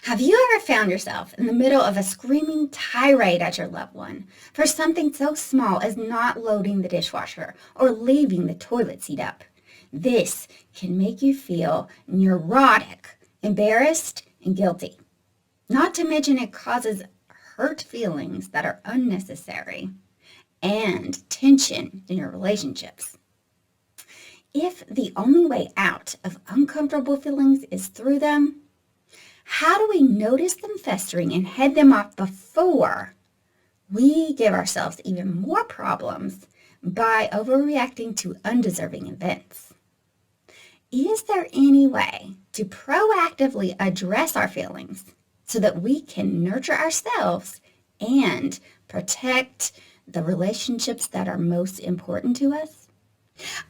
Have you ever found yourself in the middle of a screaming tirade at your loved one for something so small as not loading the dishwasher or leaving the toilet seat up? This can make you feel neurotic, embarrassed, and guilty. Not to mention it causes hurt feelings that are unnecessary and tension in your relationships. If the only way out of uncomfortable feelings is through them, how do we notice them festering and head them off before we give ourselves even more problems by overreacting to undeserving events? Is there any way to proactively address our feelings so that we can nurture ourselves and protect the relationships that are most important to us?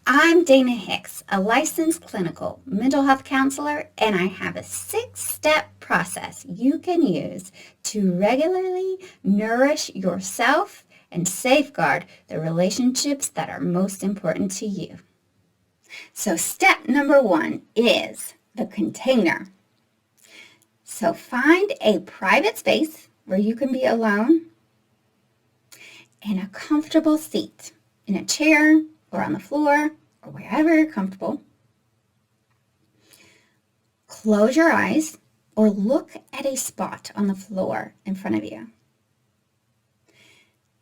I'm Dana Hicks, a licensed clinical mental health counselor, and I have a 6-step process you can use to regularly nourish yourself and safeguard the relationships that are most important to you. So step number 1 is the container. So find a private space where you can be alone and a comfortable seat in a chair or on the floor, or wherever you're comfortable. Close your eyes or look at a spot on the floor in front of you.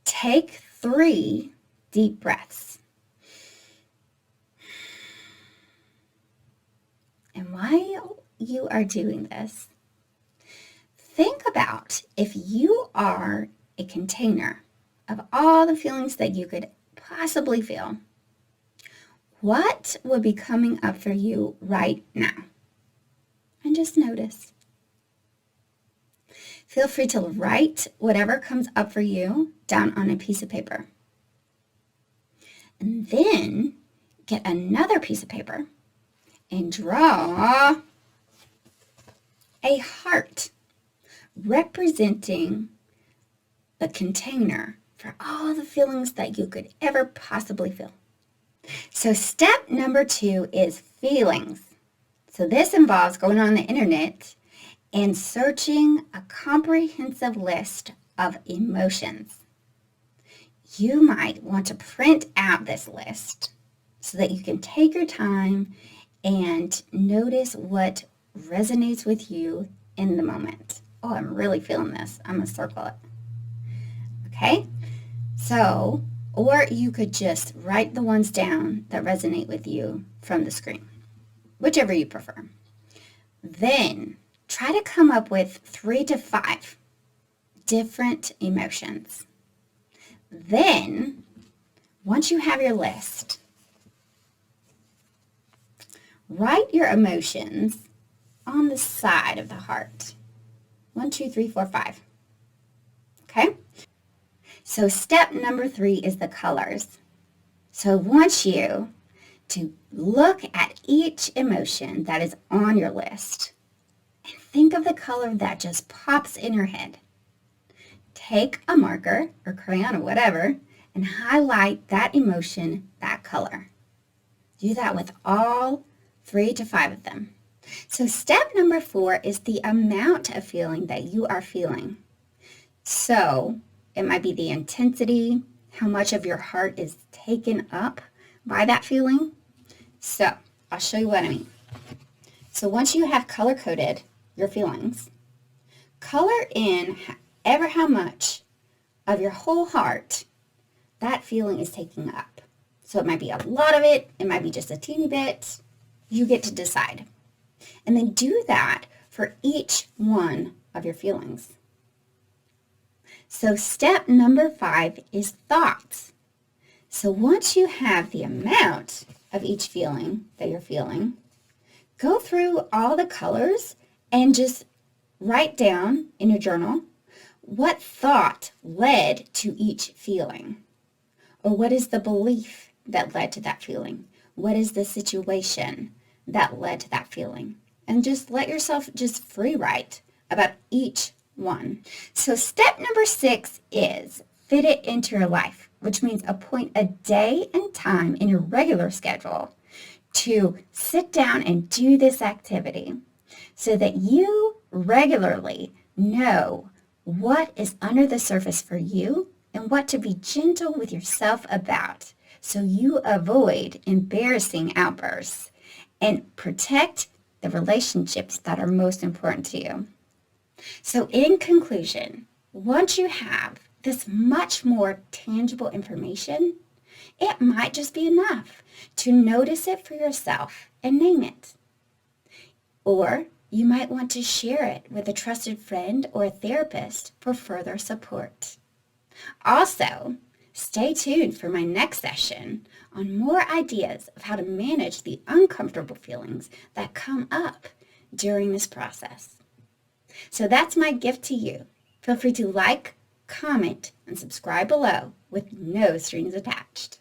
Take 3 deep breaths. And while you are doing this, think about if you are a container of all the feelings that you could possibly feel. What would be coming up for you right now? And just notice. Feel free to write whatever comes up for you down on a piece of paper. And then get another piece of paper and draw a heart representing the container for all the feelings that you could ever possibly feel. So step number 2 is feelings. So this involves going on the internet and searching a comprehensive list of emotions. You might want to print out this list so that you can take your time and notice what resonates with you in the moment. Oh, I'm really feeling this. I'm going to circle it. Okay? So, or you could just write the ones down that resonate with you from the screen, whichever you prefer. Then try to come up with 3 to 5 different emotions. Then, once you have your list, write your emotions on the side of the heart. 1, 2, 3, 4, 5. Okay? So step number 3 is the colors. So I want you to look at each emotion that is on your list and think of the color that just pops in your head. Take a marker or crayon or whatever and highlight that emotion that color. Do that with all 3 to 5 of them. So step number 4 is the amount of feeling that you are feeling. So it might be the intensity, how much of your heart is taken up by that feeling. So I'll show you what I mean. So once you have color-coded your feelings, color in ever how much of your whole heart that feeling is taking up. So it might be a lot of it. It might be just a teeny bit. You get to decide. And then do that for each one of your feelings. So step number 5 is thoughts. So once you have the amount of each feeling that you're feeling, go through all the colors and just write down in your journal what thought led to each feeling. Or what is the belief that led to that feeling? What is the situation that led to that feeling? And just let yourself just free write about each one. So step number 6 is fit it into your life, which means appoint a day and time in your regular schedule to sit down and do this activity so that you Regularly know what is under the surface for you and what to be gentle with yourself about so you avoid embarrassing outbursts and protect the relationships that are most important to you. So in conclusion, once you have this much more tangible information, it might just be enough to notice it for yourself and name it. Or you might want to share it with a trusted friend or a therapist for further support. Also, stay tuned for my next session on more ideas of how to manage the uncomfortable feelings that come up during this process. So that's my gift to you. Feel free to like, comment, and subscribe below with no strings attached.